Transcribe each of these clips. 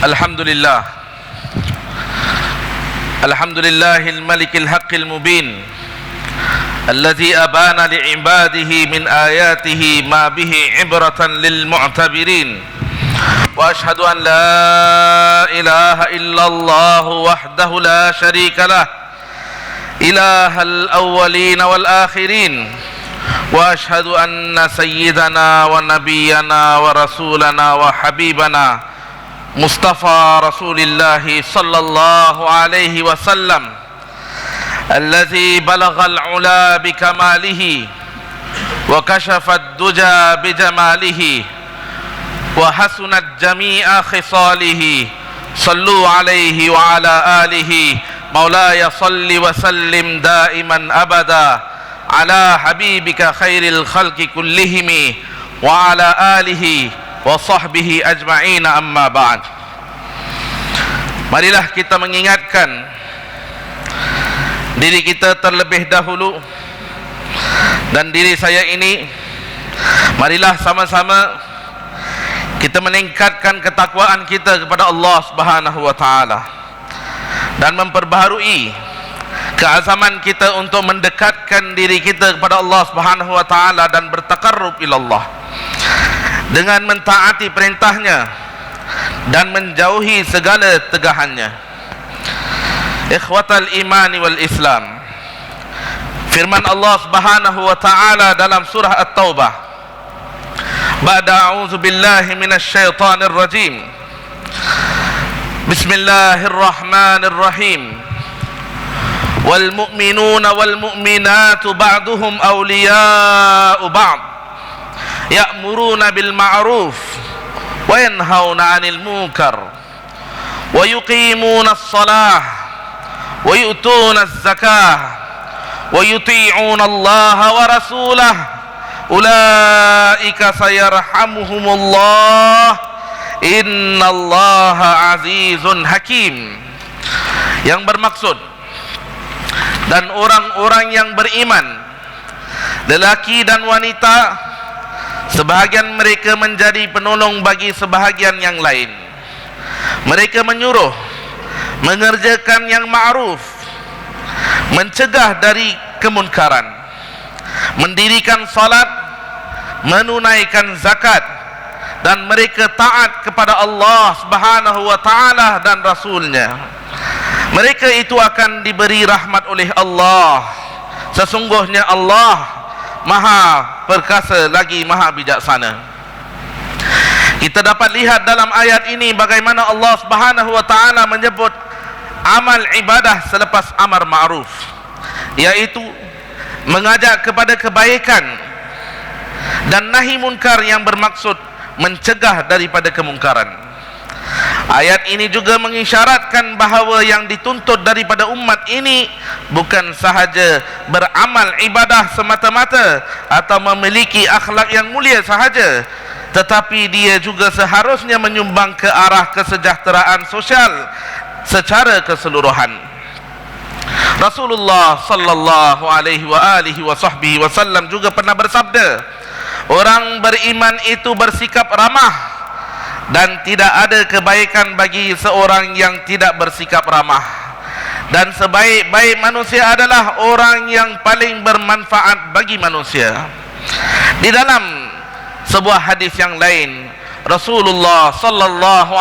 Alhamdulillah. Alhamdulillahil malikil haqqil mubin alladzi abana li'ibadihi min ayatihi ma bihi ibratan lil mu'tabirin. Wa ashhadu an la ilaha illallah wahdahu la syarika lah, ilahal awwalin wal akhirin. Wa ashhadu anna sayyidana wa nabiyyana wa rasulana wa habibana Mustafa Rasulillah sallallahu alaihi wasallam alladzi balaghal ula bikamalihi wa kashafad duja bijamalihi wa hasunat jami'a khisalihi. Sallu alaihi wa ala alihi maulaya salli wa sallim daiman abada ala habibika khairil khalqi kullihimi wa ala alihi wa sahbihi ajma'ina, amma ba'd. Marilah kita mengingatkan diri kita terlebih dahulu dan diri saya ini, marilah sama-sama kita meningkatkan ketakwaan kita kepada Allah Subhanahu wa taala dan memperbaharui keazaman kita untuk mendekatkan diri kita kepada Allah Subhanahu wa taala dan bertakarrub ila Allah dengan mentaati perintahnya dan menjauhi segala tegahannya. Ikhwatal imani wal Islam, firman Allah Subhanahu wa taala dalam surah At-Taubah, ba'da a'udzu billahi minasy syaithanir rajim, bismillahirrahmanirrahim, wal mu'minuna wal mu'minatu ba'duhum awliya'u ba'd ya'muruna bil ma'ruf wa yanhauna 'anil munkar wa yuqimuna as-salah wa yu'tuna az-zakah wa yuti'una Allah wa rasulahu ulaika sayarhamuhumullah innallaha azizun hakim. Yang bermaksud, dan orang-orang yang beriman, lelaki dan wanita, sebahagian mereka menjadi penolong bagi sebahagian yang lain. Mereka menyuruh mengerjakan yang ma'ruf, mencegah dari kemunkaran, mendirikan salat, menunaikan zakat, dan mereka taat kepada Allah Subhanahu wa taala dan Rasulnya. Mereka itu akan diberi rahmat oleh Allah. Sesungguhnya Allah Maha perkasa lagi Maha bijaksana. Kita dapat lihat dalam ayat ini bagaimana Allah Subhanahu wa taala menyebut amal ibadah selepas amar ma'ruf, yaitu mengajak kepada kebaikan dan nahi munkar yang bermaksud mencegah daripada kemungkaran. Ayat ini juga mengisyaratkan bahawa yang dituntut daripada umat ini bukan sahaja beramal ibadah semata-mata atau memiliki akhlak yang mulia sahaja, tetapi dia juga seharusnya menyumbang ke arah kesejahteraan sosial secara keseluruhan. Rasulullah sallallahu alaihi wasallam juga pernah bersabda, orang beriman itu bersikap ramah dan tidak ada kebaikan bagi seorang yang tidak bersikap ramah, dan sebaik-baik manusia adalah orang yang paling bermanfaat bagi manusia. Di dalam sebuah hadis yang lain, Rasulullah sallallahu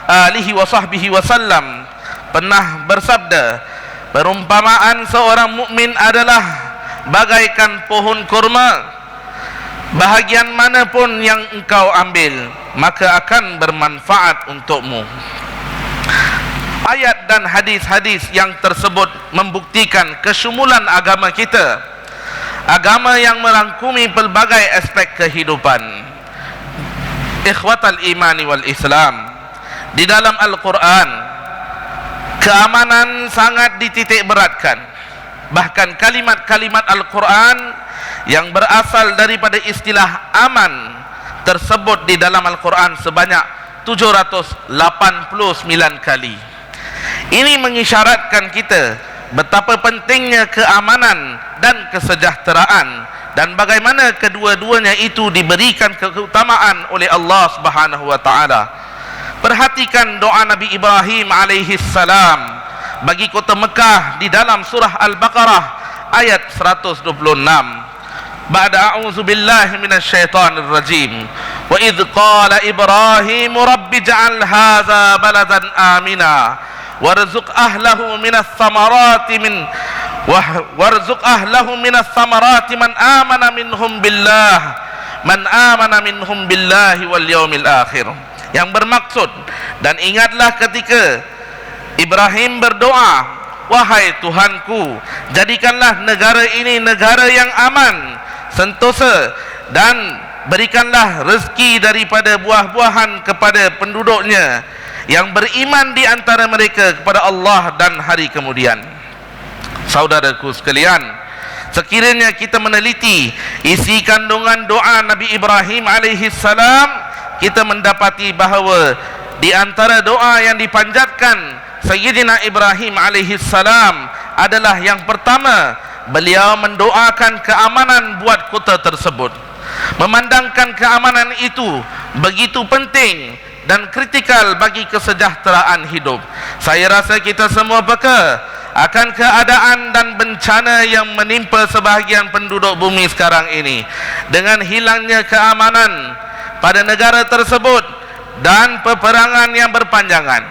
alaihi wasallam pernah bersabda, perumpamaan seorang mukmin adalah bagaikan pohon kurma. Bahagian manapun yang engkau ambil, maka akan bermanfaat untukmu. Ayat dan hadis-hadis yang tersebut membuktikan kesyumulan agama kita, agama yang merangkumi pelbagai aspek kehidupan. Ikhwatal imani wal Islam, di dalam Al-Quran keamanan sangat dititik beratkan. Bahkan kalimat-kalimat Al-Quran yang berasal daripada istilah aman tersebut di dalam Al-Quran sebanyak 789 kali. Ini mengisyaratkan kita betapa pentingnya keamanan dan kesejahteraan, dan bagaimana kedua-duanya itu diberikan keutamaan oleh Allah Subhanahu wa taala. Perhatikan doa Nabi Ibrahim alaihi salam bagi kota Mekah di dalam surah Al-Baqarah ayat 126. Ba'da a'udzu billahi minasyaitonir rajim. Wa idz qala Ibrahim rabbi ij'al hadza baladan amina warzuq ahlahu minas samarati man amana minhum billahi wal yaumil akhir. Yang bermaksud, dan ingatlah ketika Ibrahim berdoa, wahai Tuhanku, jadikanlah negara ini negara yang aman, sentosa, dan berikanlah rezeki daripada buah-buahan kepada penduduknya yang beriman di antara mereka kepada Allah dan hari kemudian. Saudaraku sekalian, sekiranya kita meneliti isi kandungan doa Nabi Ibrahim alaihi salam, kita mendapati bahawa di antara doa yang dipanjatkan Sayyidina Ibrahim alaihi salam adalah yang pertama, beliau mendoakan keamanan buat kota tersebut, memandangkan keamanan itu begitu penting dan kritikal bagi kesejahteraan hidup. Saya rasa kita semua peka akan keadaan dan bencana yang menimpa sebahagian penduduk bumi sekarang ini, dengan hilangnya keamanan pada negara tersebut dan peperangan yang berpanjangan.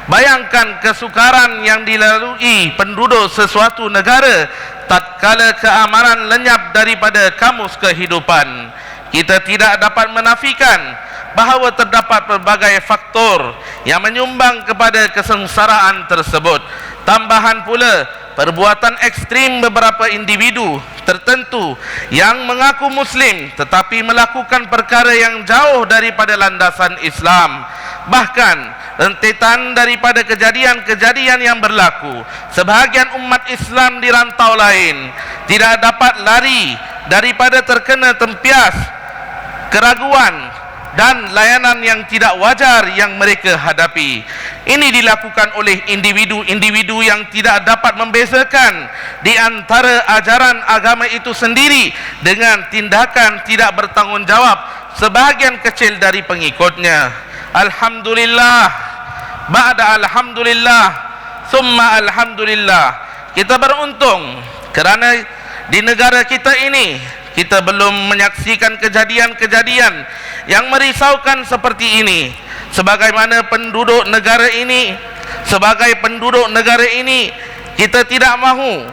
Bayangkan kesukaran yang dilalui penduduk sesuatu negara tatkala keamanan lenyap daripada kamus kehidupan. Kita tidak dapat menafikan bahawa terdapat pelbagai faktor yang menyumbang kepada kesengsaraan tersebut. Tambahan pula perbuatan ekstrim beberapa individu tertentu yang mengaku Muslim tetapi melakukan perkara yang jauh daripada landasan Islam. Bahkan rentetan daripada kejadian-kejadian yang berlaku, sebahagian umat Islam di rantau lain tidak dapat lari daripada terkena tempias, keraguan dan layanan yang tidak wajar yang mereka hadapi. Ini dilakukan oleh individu-individu yang tidak dapat membezakan di antara ajaran agama itu sendiri dengan tindakan tidak bertanggungjawab sebahagian kecil dari pengikutnya. Alhamdulillah, ba'da alhamdulillah, summa alhamdulillah, kita beruntung kerana di negara kita ini kita belum menyaksikan kejadian-kejadian yang merisaukan seperti ini. Sebagaimana penduduk negara ini, sebagai penduduk negara ini, kita tidak mahu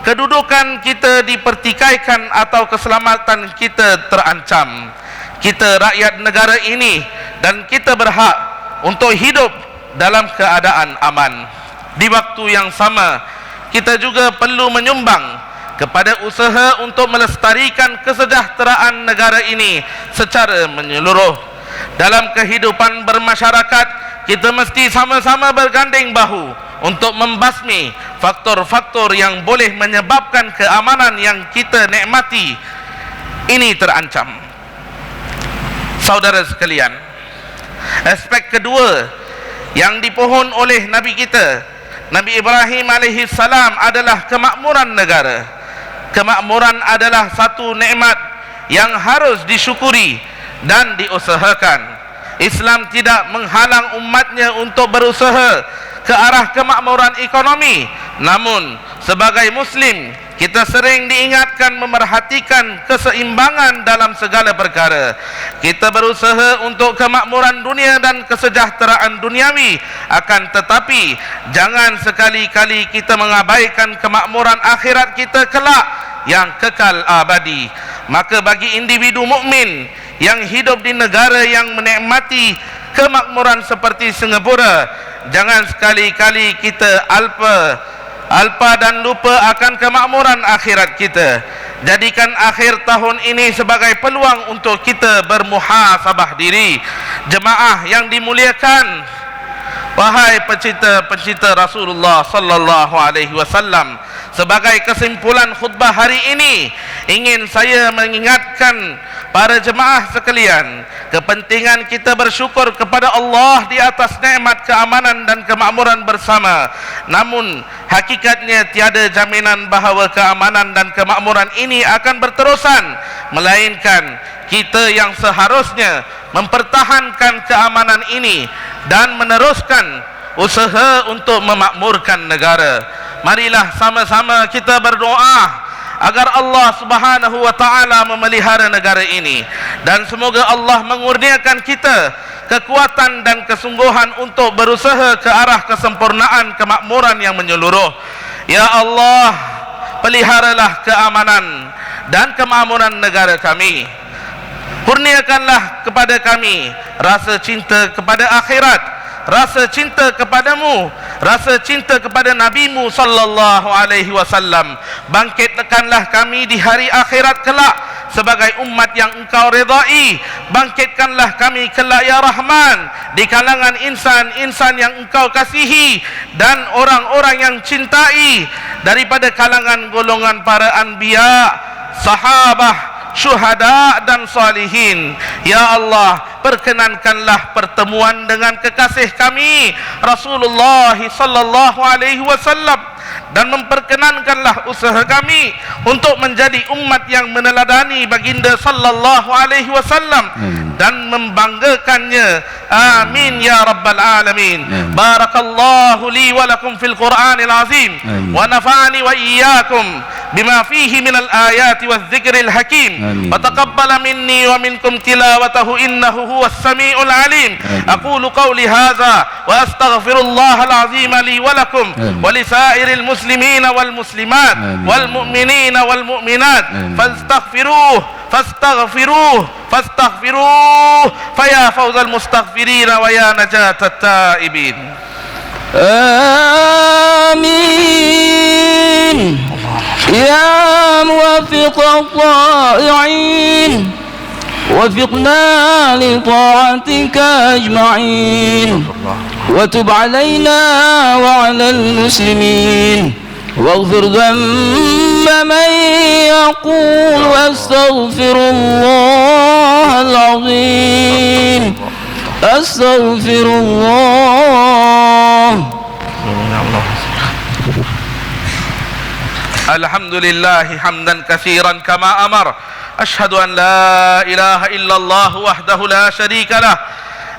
kedudukan kita dipertikaikan atau keselamatan kita terancam. Kita rakyat negara ini dan kita berhak untuk hidup dalam keadaan aman. Di waktu yang sama, kita juga perlu menyumbang kepada usaha untuk melestarikan kesejahteraan negara ini secara menyeluruh. Dalam kehidupan bermasyarakat, kita mesti sama-sama berganding bahu untuk membasmi faktor-faktor yang boleh menyebabkan keamanan yang kita nikmati ini terancam. Saudara sekalian, aspek kedua yang dipohon oleh Nabi kita, Nabi Ibrahim alaihi salam, adalah kemakmuran negara. Kemakmuran adalah satu nikmat yang harus disyukuri dan diusahakan. Islam tidak menghalang umatnya untuk berusaha ke arah kemakmuran ekonomi. Namun sebagai Muslim, kita sering diingatkan memerhatikan keseimbangan dalam segala perkara. Kita berusaha untuk kemakmuran dunia dan kesejahteraan duniawi, akan tetapi jangan sekali-kali kita mengabaikan kemakmuran akhirat kita kelak yang kekal abadi. Maka bagi individu mukmin yang hidup di negara yang menikmati kemakmuran seperti Singapura, jangan sekali-kali kita alpa dan lupa akan kemakmuran akhirat kita. Jadikan akhir tahun ini sebagai peluang untuk kita bermuhasabah diri. Jemaah yang dimuliakan, wahai pencinta Rasulullah sallallahu alaihi wasallam, sebagai kesimpulan khutbah hari ini, ingin saya mengingatkan para jemaah sekalian kepentingan kita bersyukur kepada Allah di atas nikmat keamanan dan kemakmuran bersama. Namun hakikatnya tiada jaminan bahawa keamanan dan kemakmuran ini akan berterusan, melainkan kita yang seharusnya mempertahankan keamanan ini dan meneruskan usaha untuk memakmurkan negara. Marilah sama-sama kita berdoa agar Allah Subhanahu wa taala memelihara negara ini, dan semoga Allah mengurniakan kita kekuatan dan kesungguhan untuk berusaha ke arah kesempurnaan kemakmuran yang menyeluruh. Ya Allah, peliharalah keamanan dan kemakmuran negara kami. Kurniakanlah kepada kami rasa cinta kepada akhirat, rasa cinta kepadamu, rasa cinta kepada Nabi-Mu sallallahu alaihi wasallam. Bangkitkanlah kami di hari akhirat kelak sebagai umat yang Engkau redai. Bangkitkanlah kami kelak ya Rahman di kalangan insan-insan yang Engkau kasihi dan orang-orang yang cintai daripada kalangan golongan para anbiya, sahabah, syuhada dan salihin. Ya Allah, perkenankanlah pertemuan dengan kekasih kami Rasulullah sallallahu alaihi wasallam, dan memperkenankanlah usaha kami untuk menjadi umat yang meneladani baginda sallallahu alaihi wasallam dan membanggakannya. Amin ya rabbal alamin. Barakallahu li wa lakum fil Qur'anil azim wa nafa'ani wa iyyakum bima fihi minal ayati waz zikril hakim. Wa taqabbala minni wa minkum tilawatahu innahu huwas samiul alim. Aqulu qawli hadza wa astaghfirullahal azim li wa lakum wa li sa'iril muslimina wal muslimat wal mu'minina wal mu'minat fastaghfiruh faya fawzal mustaghfirin wa ya najatat taibin. Amin. Ya muwaffiq al-ta'i'in وفقنا لطاعتك أجمعين وتب علينا وعلى المسلمين واغفر ذنب من يقول واستغفر الله العظيم أستغفر الله. الحمد لله حمدا كثيرا كما أمر. أشهد أن لا إله إلا الله وحده لا شريك له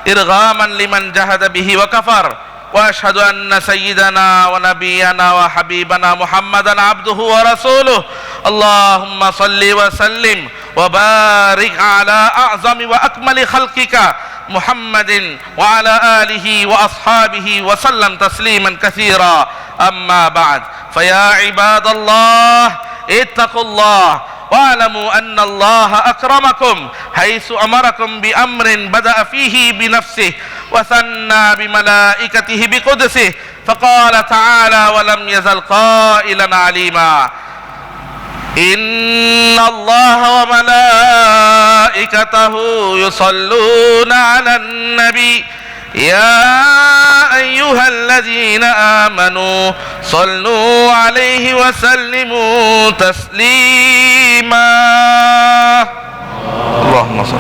إرغاما لمن جهد به وكفر. وأشهد أن سيدنا ونبينا وحبيبنا محمدا عبده ورسوله. اللهم صل وسلم وبارك على أعظم وأكمل خلقك محمد وعلى آله وأصحابه وسلم تسليما كثيرا. أما بعد، فيا عباد الله اتقوا الله واعلموا أن الله أكرمكم حيث أمركم بأمر بدأ فيه بنفسه وثنى بملائكته بقدسه، فقال تعالى ولم يزل قائلا عليما: إن الله وملائكته يصلون على النبي يا أيها الذين آمنوا صلوا عليه وسلموا تسليما. اللهم صل.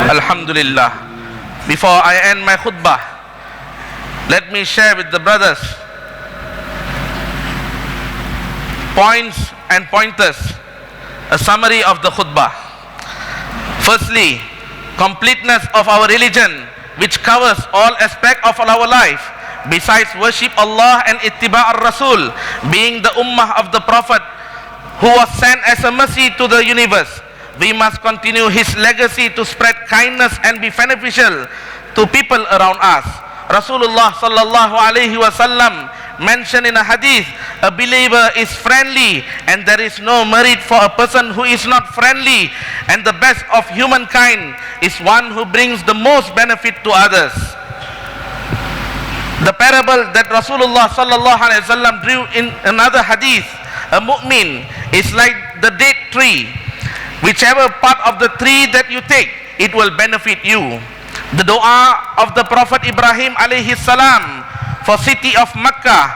Alhamdulillah. Before I end my khutbah, let me share with the brothers points and pointers, a summary of the khutbah. Firstly, completeness of our religion, which covers all aspects of our life besides worship Allah and ittiba' ar-Rasul, being the ummah of the Prophet who was sent as a mercy to the universe. We must continue his legacy to spread kindness and be beneficial to people around us. Rasulullah sallallahu alaihi wasallam mentioned in a hadith, a believer is friendly and there is no merit for a person who is not friendly, and the best of humankind is one who brings the most benefit to others. The parable that Rasulullah sallallahu alaihi wasallam drew in another hadith, a mu'min is like the date tree. Whichever part of the tree that you take, it will benefit you. The dua of the Prophet Ibrahim alayhi salam for city of Makkah.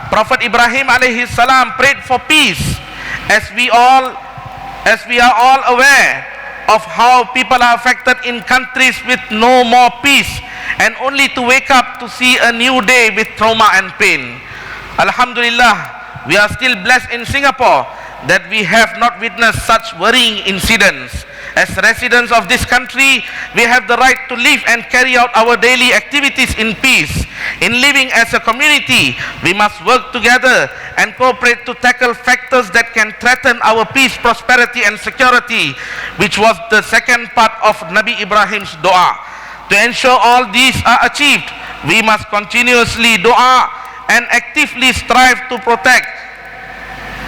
Prophet Ibrahim alayhi salam prayed for peace, as we are all aware of how people are affected in countries with no more peace, and only to wake up to see a new day with trauma and pain. Alhamdulillah, we are still blessed in Singapore that we have not witnessed such worrying incidents, As residents of this country, we have the right to live and carry out our daily activities in peace. In living as a community, we must work together and cooperate to tackle factors that can threaten our peace, prosperity and security, which was the second part of Nabi Ibrahim's dua. To ensure all these are achieved, we must continuously dua and actively strive to protect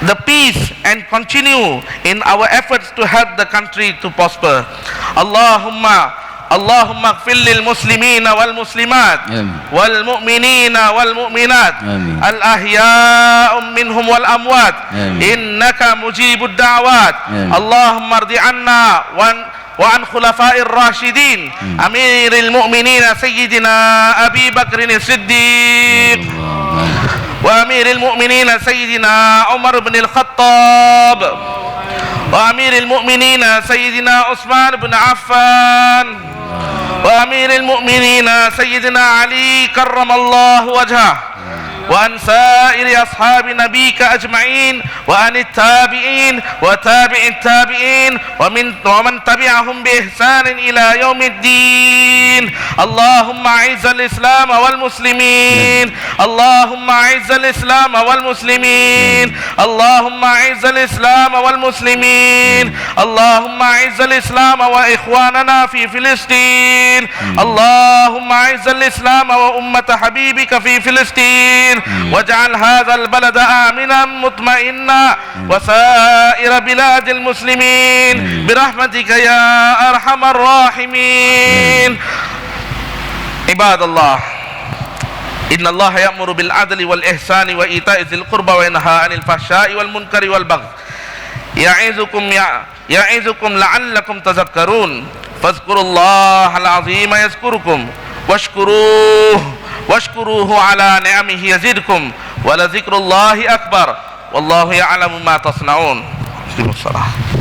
the peace and continue in our efforts to help the country to prosper. Allahumma ighfir lil muslimina wal muslimat wal mu'minina wal mu'minat al ahya'u minhum wal amwat innaka mujibud da'wat. Allahumma ardi anna wa an khulafa'ir rasyidin amiril mu'minina sayyidina Abi Bakrin as-Siddiq wa amiril mu'minina sayyidina Umar bin al-Khattab wa amiril mu'minina sayyidina Utsman bin Affan wa amiril mu'minina sayyidina Ali karramallahu wajhah wa an sa'iri ashabi nabika ajma'in wa anit tabi'in wa tabi'it tabi'in wa man tabi'ahum bi ihsanin ila yaumiddin. Allahumma a'izzal islam wal muslimin, Allahumma a'izzal islam wal muslimin, Allahumma a'izzal islam wal muslimin, Allahumma a'izzal islam wa ikhwanana fi Filistin, Allahumma a'izzal islam wa ummata habibika fi Filistin واجعل هذا البلد آمنا مطمئنا وسائر بلاد المسلمين برحمتك يا أرحم الراحمين. عباد الله، إن الله يأمر بالعدل والإحسان وإيتاء ذي القربى وينهى عن الفحشاء والمنكر والبغي يعظكم لعلكم تذكرون. فاذكروا الله العظيم يذكركم واشكروه على نعمه يزدكم ولذكر الله أكبر والله يعلم ما تصنعون.